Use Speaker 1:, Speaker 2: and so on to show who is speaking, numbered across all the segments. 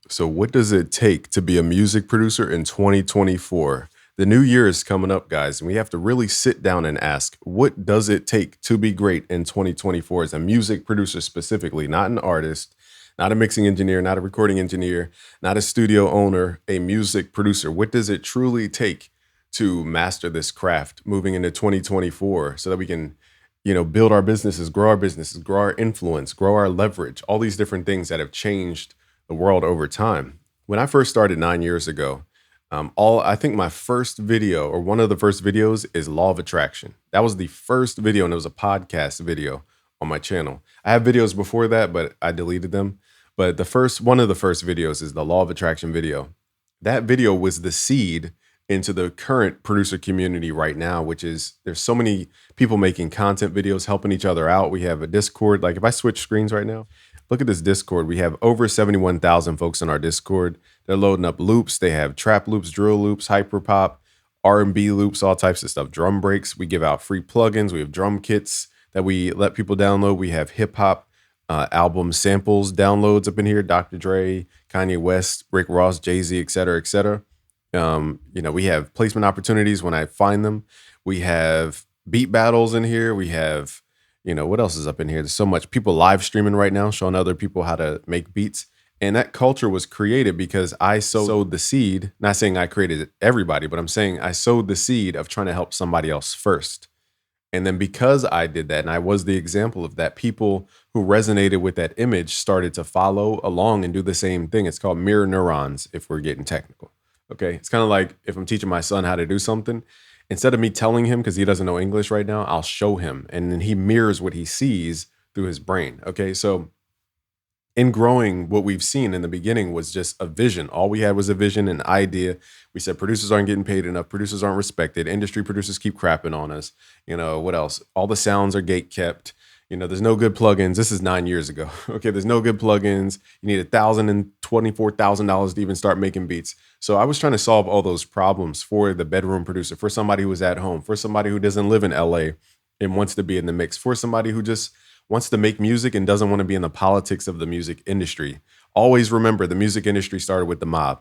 Speaker 1: So, what does it take to be a music producer in 2024? The new year is coming up, guys, and we have to really sit down and ask, what does it take to be great in 2024 as a music producer specifically, not an artist, not a mixing engineer, not a recording engineer, not a studio owner, a music producer? What does it truly take to master this craft moving into 2024 so that we can, build our businesses, grow our influence, grow our leverage, all these different things that have changed the world over time. When I first started 9 years ago, all I think my first video or one of the first videos is Law of Attraction. That was the first video, and it was a podcast video on my channel. I have videos before that, but I deleted them. But one of the first videos is the Law of Attraction video. That video was the seed into the current producer community right now, which is there's so many people making content videos, helping each other out. We have a Discord. Like if I switch screens right now, look at this Discord. We have over 71,000 folks in our Discord. They're loading up loops. They have trap loops, drill loops, hyper pop, R&B loops, all types of stuff. Drum breaks. We give out free plugins. We have drum kits that we let people download. We have hip hop album samples downloads up in here. Dr. Dre, Kanye West, Rick Ross, Jay-Z, et cetera, et cetera. We have placement opportunities when I find them. We have beat battles in here. We have, what else is up in here? There's so much people live streaming right now, showing other people how to make beats. And that culture was created because I sowed the seed, not saying I created everybody, but I'm saying I sowed the seed of trying to help somebody else first. And then because I did that, and I was the example of that, people who resonated with that image started to follow along and do the same thing. It's called mirror neurons, if we're getting technical. Okay. It's kind of like if I'm teaching my son how to do something, instead of me telling him because he doesn't know English right now, I'll show him. And then he mirrors what he sees through his brain. Okay. So in growing, what we've seen in the beginning was just a vision. All we had was a vision, an idea. We said producers aren't getting paid enough. Producers aren't respected. Industry producers keep crapping on us. What else? All the sounds are gate kept. There's no good plugins. This is 9 years ago. Okay, there's no good plugins. You need $1,024,000 to even start making beats. So I was trying to solve all those problems for the bedroom producer, for somebody who was at home, for somebody who doesn't live in LA and wants to be in the mix, for somebody who just wants to make music and doesn't want to be in the politics of the music industry. Always remember the music industry started with the mob.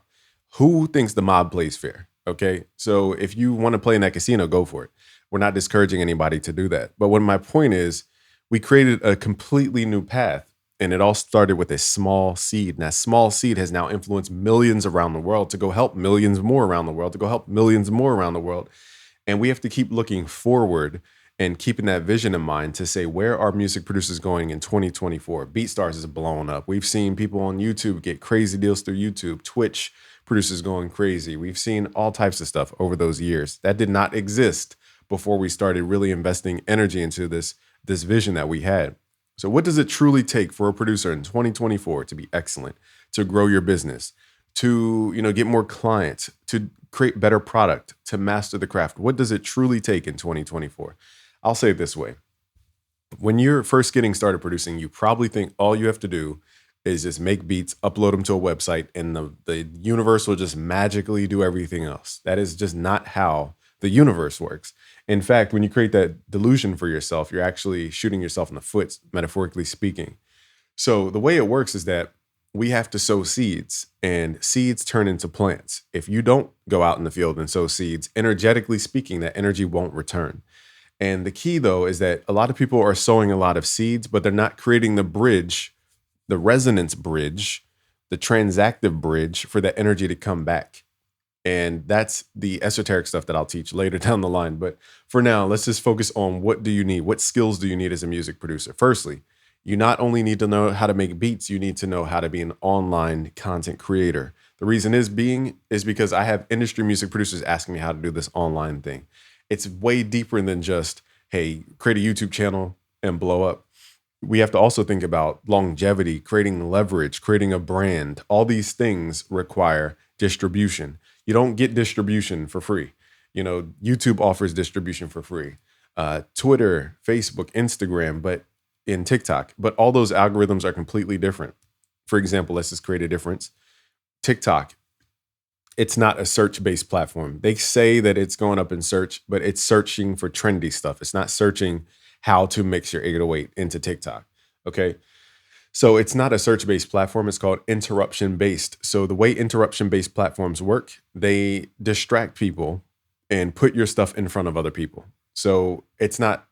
Speaker 1: Who thinks the mob plays fair? Okay. So if you want to play in that casino, go for it. We're not discouraging anybody to do that. But what my point is, we created a completely new path. And it all started with a small seed. And that small seed has now influenced millions around the world to go help millions more around the world, to go help millions more around the world. And we have to keep looking forward and keeping that vision in mind to say, where are music producers going in 2024? BeatStars is blown up. We've seen people on YouTube get crazy deals through YouTube, Twitch producers going crazy. We've seen all types of stuff over those years. That did not exist before we started really investing energy into this vision that we had. So what does it truly take for a producer in 2024 to be excellent, to grow your business, to get more clients, to create better product, to master the craft? What does it truly take in 2024? I'll say it this way. When you're first getting started producing, you probably think all you have to do is just make beats, upload them to a website, and the universe will just magically do everything else. That is just not how the universe works. In fact, when you create that delusion for yourself, you're actually shooting yourself in the foot, metaphorically speaking. So the way it works is that we have to sow seeds, and seeds turn into plants. If you don't go out in the field and sow seeds, energetically speaking, that energy won't return. And the key, though, is that a lot of people are sowing a lot of seeds, but they're not creating the bridge, the resonance bridge, the transactive bridge for that energy to come back. And that's the esoteric stuff that I'll teach later down the line. But for now, let's just focus on what do you need? What skills do you need as a music producer? Firstly, you not only need to know how to make beats, you need to know how to be an online content creator. The reason is because I have industry music producers asking me how to do this online thing. It's way deeper than just, hey, create a YouTube channel and blow up. We have to also think about longevity, creating leverage, creating a brand. All these things require distribution. You don't get distribution for free. YouTube offers distribution for free. Twitter, Facebook, Instagram, but in TikTok. But all those algorithms are completely different. For example, let's just create a difference. TikTok, it's not a search-based platform. They say that it's going up in search, but it's searching for trendy stuff. It's not searching how to mix your 808 into TikTok. Okay. So it's not a search-based platform, it's called interruption-based. So the way interruption-based platforms work, they distract people and put your stuff in front of other people. So it's not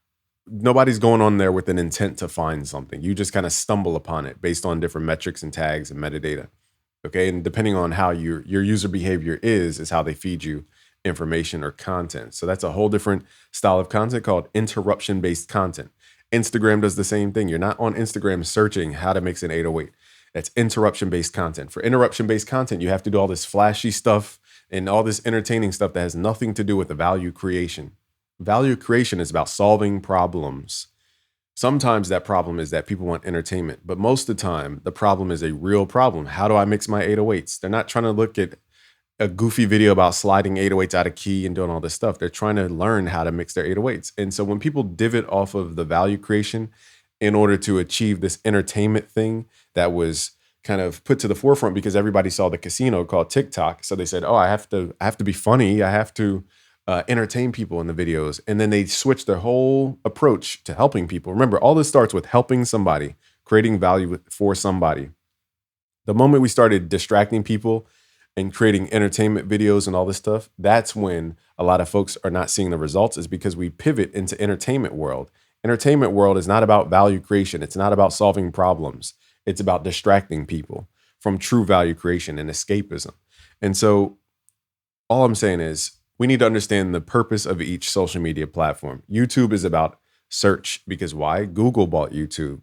Speaker 1: nobody's going on there with an intent to find something. You just kind of stumble upon it based on different metrics and tags and metadata. Okay. And depending on how your user behavior is how they feed you information or content. So that's a whole different style of content called interruption based content. Instagram does the same thing. You're not on Instagram searching how to mix an 808. That's interruption based content. For interruption based content, you have to do all this flashy stuff and all this entertaining stuff that has nothing to do with the value creation. Value creation is about solving problems. Sometimes that problem is that people want entertainment, but most of the time, the problem is a real problem. How do I mix my 808s? They're not trying to look at a goofy video about sliding 808s out of key and doing all this stuff. They're trying to learn how to mix their 808s. And so when people divot off of the value creation in order to achieve this entertainment thing that was kind of put to the forefront because everybody saw the casino called TikTok. So they said, oh, I have to be funny. I have to entertain people in the videos. And then they switch their whole approach to helping people. Remember, all this starts with helping somebody, creating value for somebody. The moment we started distracting people and creating entertainment videos and all this stuff, that's when a lot of folks are not seeing the results, is because we pivot into entertainment world. Entertainment world is not about value creation. It's not about solving problems. It's about distracting people from true value creation and escapism. And so all I'm saying is, we need to understand the purpose of each social media platform. YouTube is about search because why? Google bought YouTube.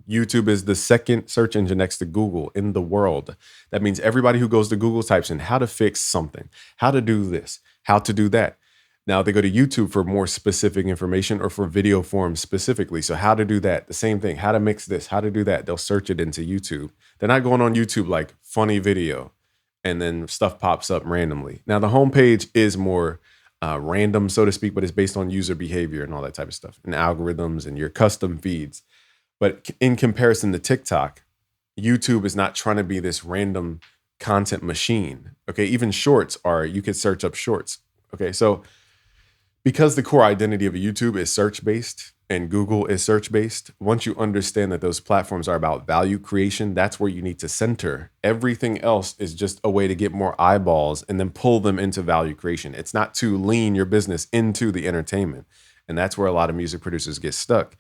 Speaker 1: YouTube is the second search engine next to Google in the world. That means everybody who goes to Google types in how to fix something, how to do this, how to do that. Now they go to YouTube for more specific information or for video forms specifically. So how to do that, the same thing, how to mix this, how to do that. They'll search it into YouTube. They're not going on YouTube like funny video and then stuff pops up randomly. Now the homepage is more random, so to speak, but it's based on user behavior and all that type of stuff and algorithms and your custom feeds. But in comparison to TikTok, YouTube is not trying to be this random content machine. Okay, even shorts are, you could search up shorts. Okay, so because the core identity of a YouTube is search-based and Google is search-based, once you understand that those platforms are about value creation, that's where you need to center. Everything else is just a way to get more eyeballs and then pull them into value creation. It's not to lean your business into the entertainment. And that's where a lot of music producers get stuck.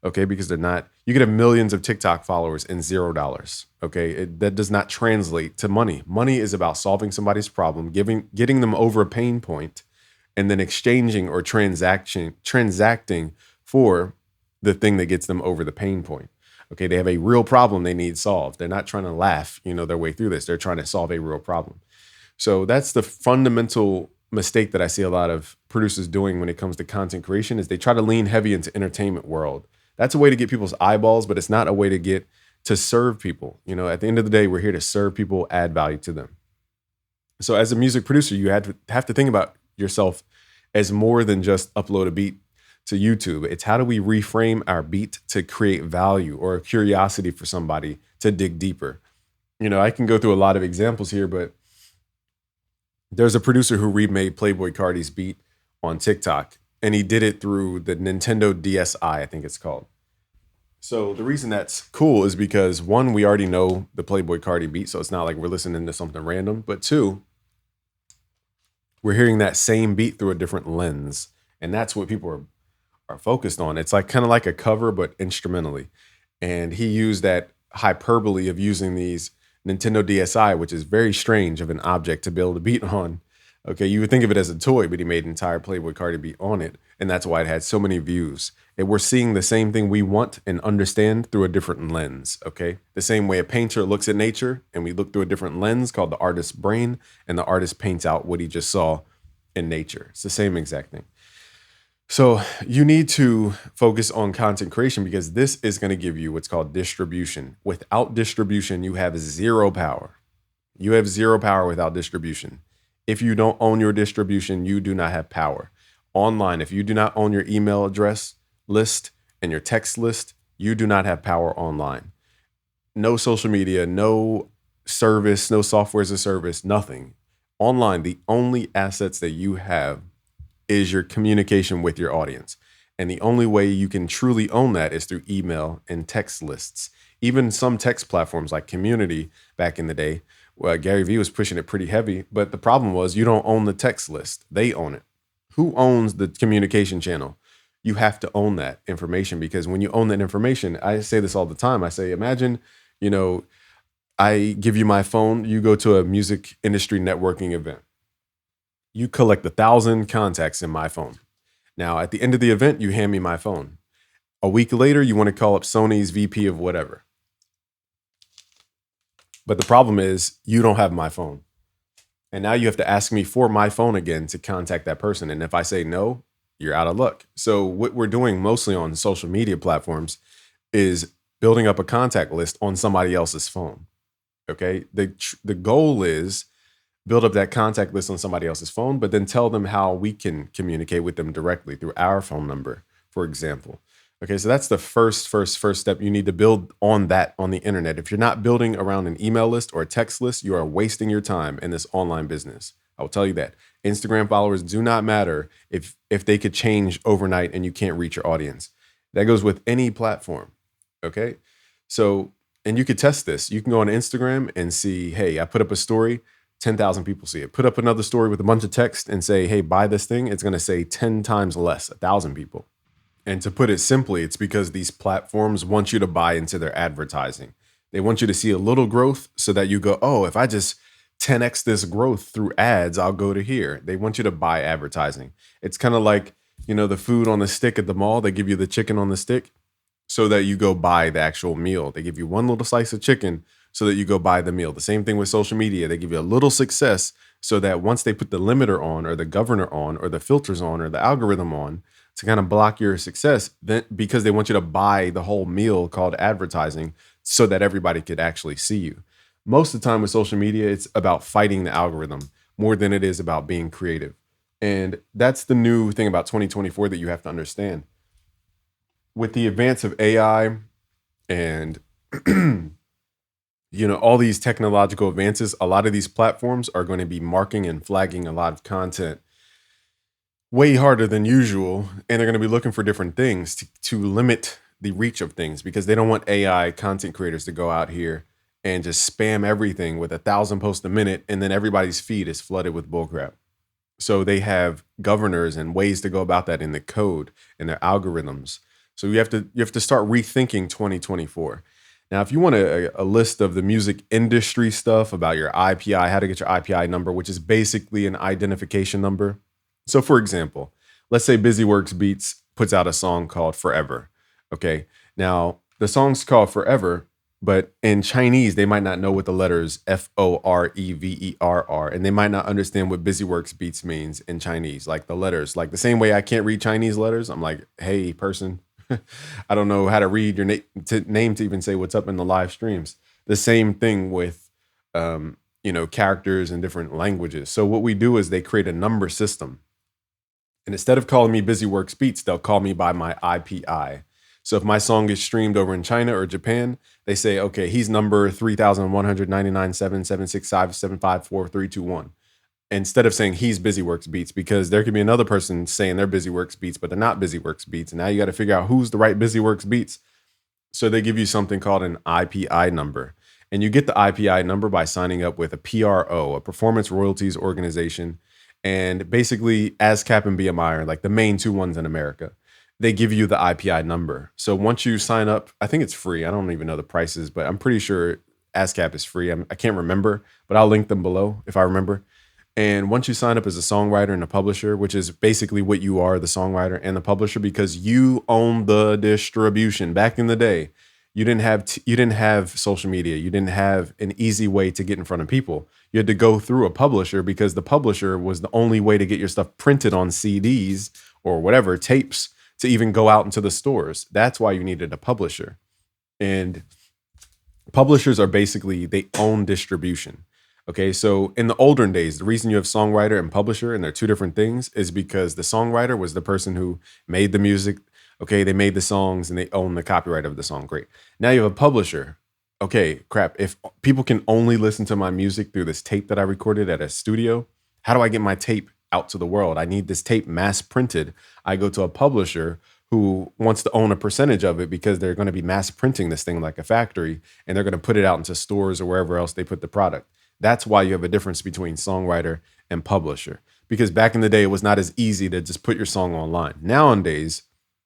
Speaker 1: Okay, because they're not, you could have millions of TikTok followers and $0. Okay, that does not translate to money. Money is about solving somebody's problem, getting them over a pain point, and then exchanging or transacting for the thing that gets them over the pain point. Okay, they have a real problem they need solved. They're not trying to laugh, their way through this. They're trying to solve a real problem. So that's the fundamental mistake that I see a lot of producers doing when it comes to content creation, is they try to lean heavy into entertainment world. That's a way to get people's eyeballs, but it's not a way to serve people. At the end of the day, we're here to serve people, add value to them. So as a music producer, you have to think about yourself as more than just upload a beat to YouTube. It's how do we reframe our beat to create value or a curiosity for somebody to dig deeper. I can go through a lot of examples here, but there's a producer who remade Playboi Carti's beat on TikTok, and he did it through the Nintendo DSi, I think it's called. So the reason that's cool is because, one, we already know the Playboi Carti beat, so it's not like we're listening to something random. But two, we're hearing that same beat through a different lens, and that's what people are focused on. It's like kind of like a cover, but instrumentally. And he used that hyperbole of using these Nintendo DSi, which is very strange of an object to build a beat on. Okay, you would think of it as a toy, but he made an entire Playboi Carti beat on it, and that's why it had so many views. And we're seeing the same thing we want and understand through a different lens, okay? The same way a painter looks at nature, and we look through a different lens called the artist's brain, and the artist paints out what he just saw in nature. It's the same exact thing. So you need to focus on content creation because this is going to give you what's called distribution. Without distribution, you have zero power. You have zero power without distribution. If you don't own your distribution, you do not have power. Online, if you do not own your email address list and your text list, you do not have power online. No social media, no service, no software as a service, nothing. Online, the only assets that you have is your communication with your audience. And the only way you can truly own that is through email and text lists. Even some text platforms like Community back in the day, well, Gary Vee was pushing it pretty heavy. But the problem was you don't own the text list, they own it. Who owns the communication channel? You have to own that information because when you own that information, I say this all the time. I say, imagine, you know, I give you my phone, you go to a music industry networking event. You collect 1,000 contacts in my phone. Now, at the end of the event, you hand me my phone. A week later, you want to call up Sony's VP of whatever. But the problem is, you don't have my phone. And now you have to ask me for my phone again to contact that person. And if I say no, you're out of luck. So, what we're doing mostly on social media platforms is building up a contact list on somebody else's phone. Okay. The goal is build up that contact list on somebody else's phone, but then tell them how we can communicate with them directly through our phone number, for example. Okay, so that's the first step. You need to build on that on the internet. If you're not building around an email list or a text list, you are wasting your time in this online business. I will tell you that. Instagram followers do not matter if they could change overnight and you can't reach your audience. That goes with any platform. Okay. So, and you could test this. You can go on Instagram and see, hey, I put up a story, 10,000 people see it. Put up another story with a bunch of text and say, hey, buy this thing. It's going to say 10 times less, 1,000 people. And to put it simply, it's because these platforms want you to buy into their advertising. They want you to see a little growth so that you go, oh, if I just 10x this growth through ads, I'll go to here. They want you to buy advertising. It's kind of like, the food on the stick at the mall. They give you the chicken on the stick so that you go buy the actual meal. They give you one little slice of chicken so that you go buy the meal. The same thing with social media. They give you a little success so that once they put the limiter on or the governor on or the filters on or the algorithm on to kind of block your success, then because they want you to buy the whole meal called advertising so that everybody could actually see you. Most of the time with social media, it's about fighting the algorithm more than it is about being creative. And that's the new thing about 2024 that you have to understand. With the advance of AI and all these technological advances, a lot of these platforms are going to be marking and flagging a lot of content way harder than usual. And they're going to be looking for different things to limit the reach of things because they don't want AI content creators to go out here and just spam everything with 1,000 posts a minute. And then everybody's feed is flooded with bullcrap. So they have governors and ways to go about that in the code and their algorithms. So you have to start rethinking 2024. Now, if you want a list of the music industry stuff about your IPI, how to get your IPI number, which is basically an identification number. So for example, let's say BusyWorks Beats puts out a song called Forever. Okay. Now the song's called Forever, but in Chinese, they might not know what the letters Forever are, and they might not understand what BusyWorks Beats means in Chinese, like the letters, like the same way I can't read Chinese letters. I'm like, hey, person, I don't know how to read your name to even say what's up in the live streams. The same thing with, characters in different languages. So what we do is they create a number system. And instead of calling me BusyWorks Beats, they'll call me by my IPI. So if my song is streamed over in China or Japan, they say, okay, he's number 3,199,765,754,321. Instead of saying he's BusyWorks Beats, because there could be another person saying they're BusyWorks Beats, but they're not BusyWorks Beats. And now you got to figure out who's the right BusyWorks Beats. So they give you something called an IPI number. And you get the IPI number by signing up with a PRO, a Performance Royalties Organization. And basically, ASCAP and BMI are like the main two ones in America. They give you the IPI number. So once you sign up, I think it's free. I don't even know the prices, but I'm pretty sure ASCAP is free. I can't remember, but I'll link them below if I remember. And once you sign up as a songwriter and a publisher, which is basically what you are, the songwriter and the publisher, because you own the distribution. Back in the day, you didn't have social media. You didn't have an easy way to get in front of people. You had to go through a publisher because the publisher was the only way to get your stuff printed on CDs or whatever, tapes, to even go out into the stores. That's why you needed a publisher. And publishers are basically, they own distribution. Okay, so in the olden days, the reason you have songwriter and publisher, and they're two different things, is because the songwriter was the person who made the music. Okay, they made the songs and they own the copyright of the song. Great. Now you have a publisher. Okay, crap. If people can only listen to my music through this tape that I recorded at a studio, how do I get my tape out to the world? I need this tape mass printed. I go to a publisher who wants to own a percentage of it because they're going to be mass printing this thing like a factory and they're going to put it out into stores or wherever else they put the product. That's why you have a difference between songwriter and publisher. Because back in the day, it was not as easy to just put your song online. Nowadays,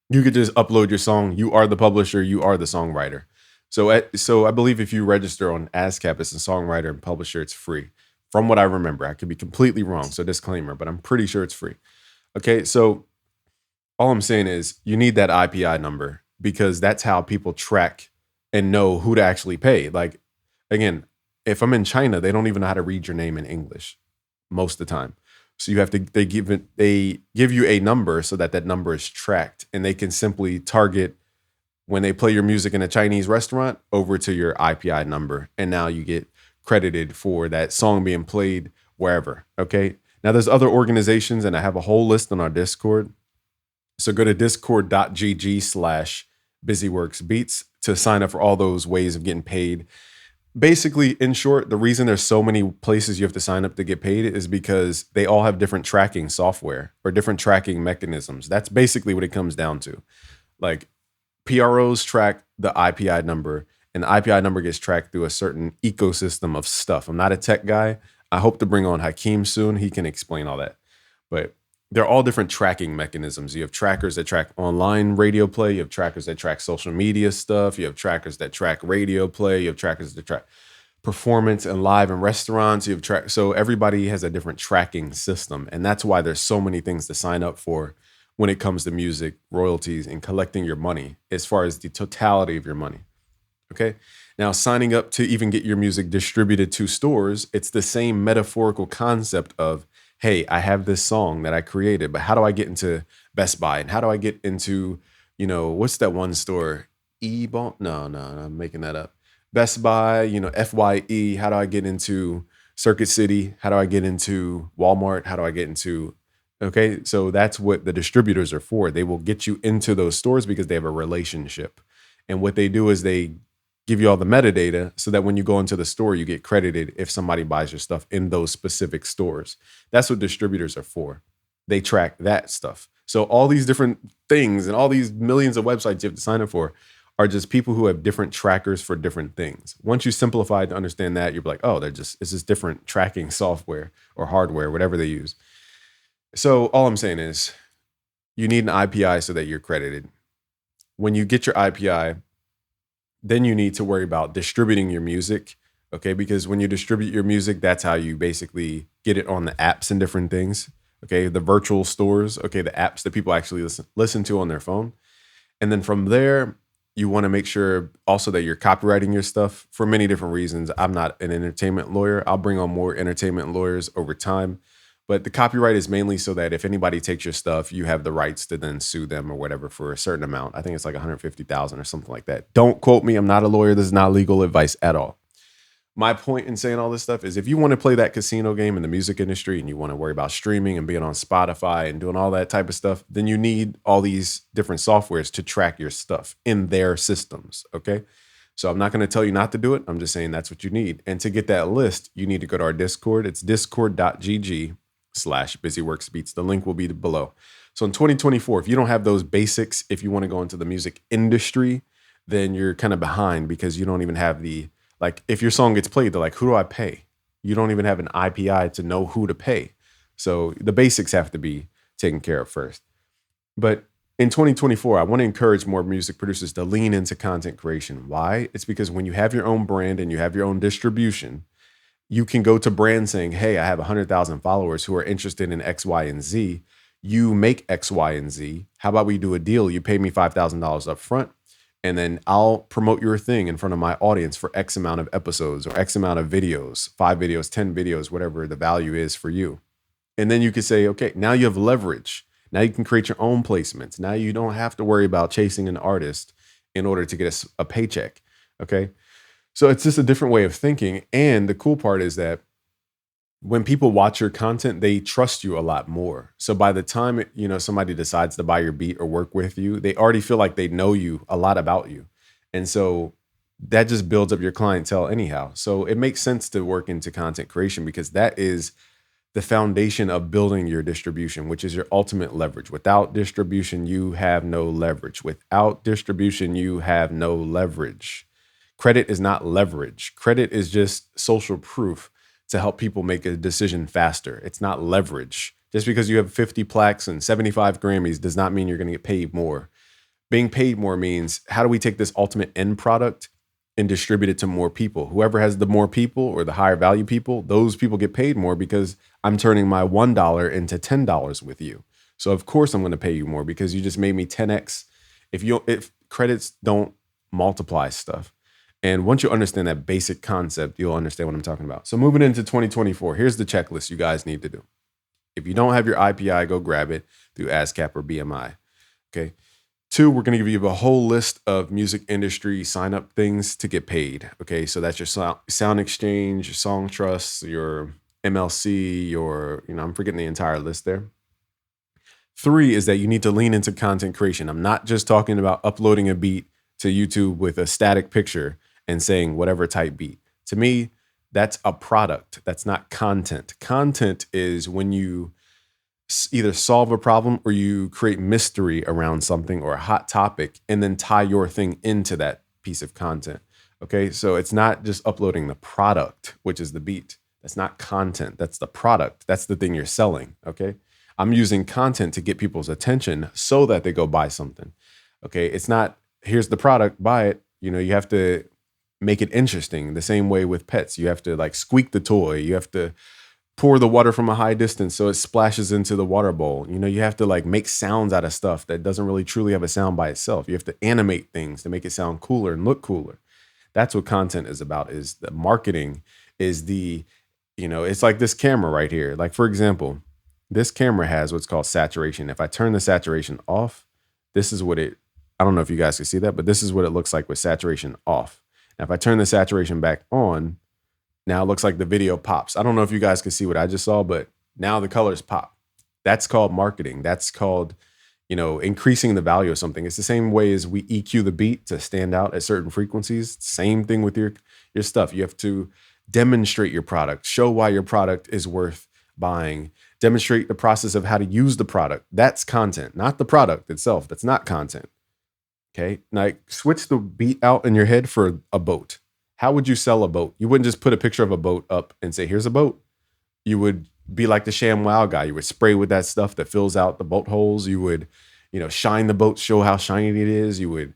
Speaker 1: you could just upload your song. You are the publisher. You are the songwriter. So I believe if you register on ASCAP as a songwriter and publisher, it's free. From what I remember, I could be completely wrong. So disclaimer, but I'm pretty sure it's free. Okay, so all I'm saying is you need that IPI number because that's how people track and know who to actually pay. Like, again, if I'm in China, they don't even know how to read your name in English most of the time. So you have to they give you a number so that number is tracked and they can simply target when they play your music in a Chinese restaurant over to your IPI number. And now you get credited for that song being played wherever. Okay. Now there's other organizations and I have a whole list on our Discord. So go to discord.gg/busyworksbeats to sign up for all those ways of getting paid. Basically, in short, the reason there's so many places you have to sign up to get paid is because they all have different tracking software or different tracking mechanisms. That's basically what it comes down to. Like PROs track the IPI number, and the IPI number gets tracked through a certain ecosystem of stuff. I'm not a tech guy. I hope to bring on Hakeem soon. He can explain all that. But they're all different tracking mechanisms. You have trackers that track online radio play. You have trackers that track social media stuff. You have trackers that track radio play. You have trackers that track performance and live in restaurants. You have so everybody has a different tracking system. And that's why there's so many things to sign up for when it comes to music, royalties, and collecting your money as far as the totality of your money. Okay. Now, signing up to even get your music distributed to stores, it's the same metaphorical concept of, hey, I have this song that I created, but how do I get into Best Buy? And how do I get into, what's that one store? E-Ball? No, I'm making that up. Best Buy, FYE. How do I get into Circuit City? How do I get into Walmart? How do I get into, okay? So that's what the distributors are for. They will get you into those stores because they have a relationship. And what they do is they give you all the metadata so that when you go into the store, you get credited if somebody buys your stuff in those specific stores. That's what distributors are for. They track that stuff. So all these different things and all these millions of websites you have to sign up for are just people who have different trackers for different things. Once you simplify to understand that, you're like, oh, it's just different tracking software or hardware, whatever they use. So all I'm saying is you need an IPI so that you're credited. When you get your IPI, then you need to worry about distributing your music, okay? Because when you distribute your music, that's how you basically get it on the apps and different things, okay? The virtual stores, okay? The apps that people actually listen to on their phone. And then from there, you want to make sure also that you're copywriting your stuff for many different reasons. I'm not an entertainment lawyer. I'll bring on more entertainment lawyers over time. But the copyright is mainly so that if anybody takes your stuff, you have the rights to then sue them or whatever for a certain amount. I think it's like 150,000 or something like that. Don't quote me. I'm not a lawyer. This is not legal advice at all. My point in saying all this stuff is if you want to play that casino game in the music industry and you want to worry about streaming and being on Spotify and doing all that type of stuff, then you need all these different softwares to track your stuff in their systems. Okay. So I'm not going to tell you not to do it. I'm just saying that's what you need. And to get that list, you need to go to our Discord. It's discord.gg/busyworksbeats. The link will be below. So in 2024, if you don't have those basics, if you want to go into the music industry, then you're kind of behind because you don't even have if your song gets played, they're like, who do I pay? You don't even have an IPI to know who to pay. So the basics have to be taken care of first. But in 2024, I want to encourage more music producers to lean into content creation. Why? It's because when you have your own brand and you have your own distribution, you can go to brands saying, hey, I have 100,000 followers who are interested in X, Y, and Z. You make X, Y, and Z. How about we do a deal? You pay me $5,000 up front, and then I'll promote your thing in front of my audience for X amount of episodes or X amount of videos, 5 videos, 10 videos, whatever the value is for you. And then you could say, okay, now you have leverage. Now you can create your own placements. Now you don't have to worry about chasing an artist in order to get a paycheck, okay? So it's just a different way of thinking. And the cool part is that when people watch your content, they trust you a lot more. So by the time, somebody decides to buy your beat or work with you, they already feel like they know you a lot about you. And so that just builds up your clientele anyhow. So it makes sense to work into content creation because that is the foundation of building your distribution, which is your ultimate leverage. Without distribution, you have no leverage. Without distribution, you have no leverage. Credit is not leverage. Credit is just social proof to help people make a decision faster. It's not leverage. Just because you have 50 plaques and 75 Grammys does not mean you're going to get paid more. Being paid more means, how do we take this ultimate end product and distribute it to more people? Whoever has the more people or the higher value people, those people get paid more because I'm turning my $1 into $10 with you. So of course I'm going to pay you more because you just made me 10x. If credits don't multiply stuff. And once you understand that basic concept, you'll understand what I'm talking about. So moving into 2024, here's the checklist you guys need to do. If you don't have your IPI, go grab it through ASCAP or BMI. Okay. 2, we're going to give you a whole list of music industry sign up things to get paid. Okay. So that's your Sound Exchange, your Song Trust, your MLC, your, I'm forgetting the entire list there. 3 is that you need to lean into content creation. I'm not just talking about uploading a beat to YouTube with a static picture and saying whatever type beat. To me, that's a product. That's not content. Content is when you either solve a problem or you create mystery around something or a hot topic and then tie your thing into that piece of content. Okay. So it's not just uploading the product, which is the beat. That's not content. That's the product. That's the thing you're selling. Okay. I'm using content to get people's attention so that they go buy something. Okay. It's not, here's the product, buy it. You have to make it interesting. The same way with pets. You have to like squeak the toy. You have to pour the water from a high distance so it splashes into the water bowl. You have to like make sounds out of stuff that doesn't really truly have a sound by itself. You have to animate things to make it sound cooler and look cooler. That's what content is about, is the marketing is it's like this camera right here. Like, for example, this camera has what's called saturation. If I turn the saturation off, this is what I don't know if you guys can see that, but this is what it looks like with saturation off. Now, if I turn the saturation back on, now it looks like the video pops. I don't know if you guys can see what I just saw, but now the colors pop. That's called marketing. That's called, increasing the value of something. It's the same way as we EQ the beat to stand out at certain frequencies. Same thing with your stuff. You have to demonstrate your product, show why your product is worth buying, demonstrate the process of how to use the product. That's content, not the product itself. That's not content. Okay. Now switch the beat out in your head for a boat. How would you sell a boat? You wouldn't just put a picture of a boat up and say, here's a boat. You would be like the ShamWow guy. You would spray with that stuff that fills out the boat holes. You would, shine the boat, show how shiny it is. You would,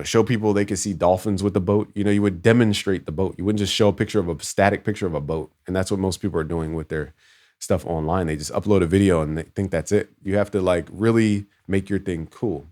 Speaker 1: show people they could see dolphins with the boat. You would demonstrate the boat. You wouldn't just show a static picture of a boat. And that's what most people are doing with their stuff online. They just upload a video and they think that's it. You have to like really make your thing cool.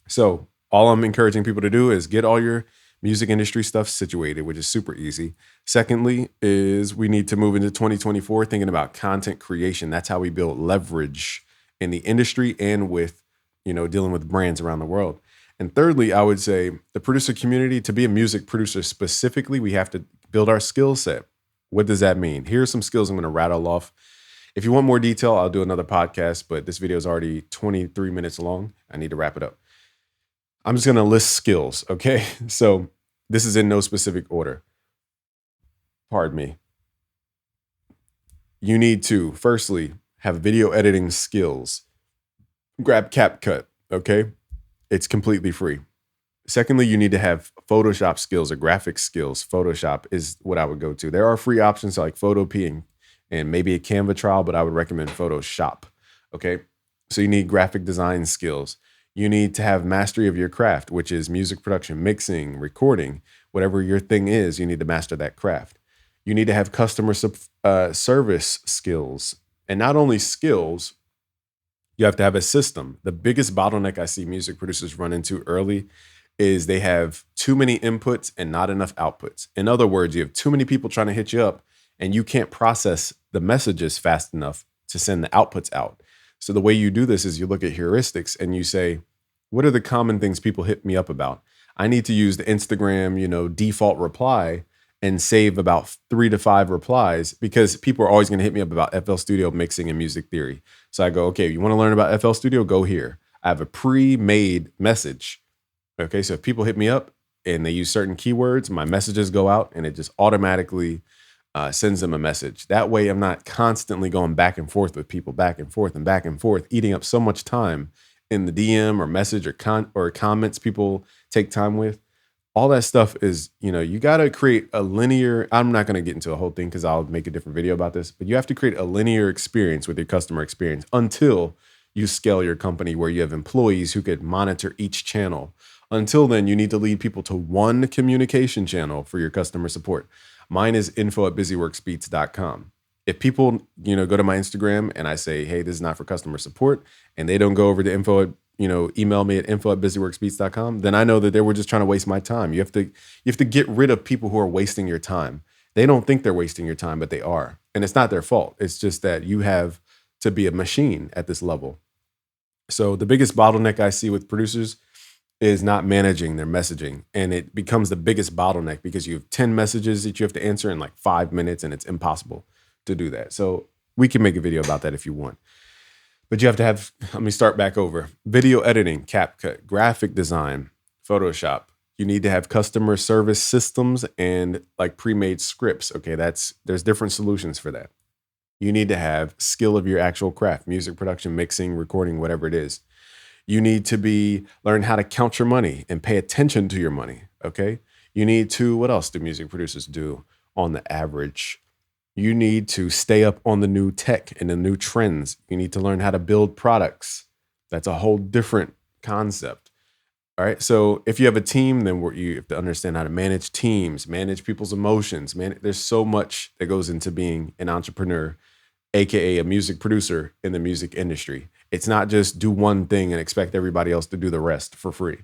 Speaker 1: So all I'm encouraging people to do is get all your music industry stuff situated, which is super easy. Secondly, is we need to move into 2024 thinking about content creation. That's how we build leverage in the industry and with, dealing with brands around the world. And thirdly, I would say the producer community, to be a music producer specifically, we have to build our skill set. What does that mean? Here are some skills I'm going to rattle off. If you want more detail, I'll do another podcast, but this video is already 23 minutes long. I need to wrap it up. I'm just going to list skills, okay? So this is in no specific order. Pardon me. You need to, firstly, have video editing skills. Grab CapCut, okay? It's completely free. Secondly, you need to have Photoshop skills or graphic skills. Photoshop is what I would go to. There are free options like Photopea and maybe a Canva trial, but I would recommend Photoshop, okay? So you need graphic design skills. You need to have mastery of your craft, which is music production, mixing, recording, whatever your thing is, you need to master that craft. You need to have customer service skills. And not only skills, you have to have a system. The biggest bottleneck I see music producers run into early is they have too many inputs and not enough outputs. In other words, you have too many people trying to hit you up and you can't process the messages fast enough to send the outputs out. So the way you do this is you look at heuristics and you say, what are the common things people hit me up about? I need to use the Instagram, default reply and save about 3 to 5 replies because people are always going to hit me up about FL Studio mixing and music theory. So I go, okay, you want to learn about FL Studio? Go here. I have a pre-made message. Okay, so if people hit me up and they use certain keywords, my messages go out and it just automatically sends them a message. That way, I'm not constantly going back and forth with people, back and forth and back and forth, eating up so much time in the DM or message or comments people take time with. All that stuff is, you got to create a linear. I'm not going to get into a whole thing because I'll make a different video about this, but you have to create a linear experience with your customer experience until you scale your company where you have employees who could monitor each channel. Until then, you need to lead people to one communication channel for your customer support. Mine is info@busyworksbeats.com. If people, go to my Instagram and I say, hey, this is not for customer support, and they don't go over to email me at info@busyworksbeats.com, then I know that they were just trying to waste my time. You have to get rid of people who are wasting your time. They don't think they're wasting your time, but they are. And it's not their fault. It's just that you have to be a machine at this level. So the biggest bottleneck I see with producers is not managing their messaging. And it becomes the biggest bottleneck because you have 10 messages that you have to answer in like 5 minutes, and it's impossible to do that. So we can make a video about that if you want. But you have to have, let me start back over. Video editing, CapCut, graphic design, Photoshop. You need to have customer service systems and like pre-made scripts. Okay, there's different solutions for that. You need to have skill of your actual craft, music production, mixing, recording, whatever it is. You need to learn how to count your money and pay attention to your money, okay? You need to, what else do music producers do on the average? You need to stay up on the new tech and the new trends. You need to learn how to build products. That's a whole different concept. All right. So if you have a team, then you have to understand how to manage teams, manage people's emotions. There's so much that goes into being an entrepreneur, AKA a music producer in the music industry. It's not just do one thing and expect everybody else to do the rest for free.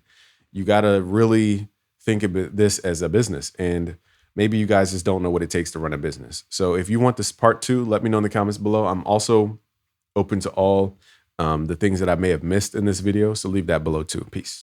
Speaker 1: You got to really think of this as a business. And maybe you guys just don't know what it takes to run a business. So if you want this part 2, let me know in the comments below. I'm also open to all the things that I may have missed in this video. So leave that below too. Peace.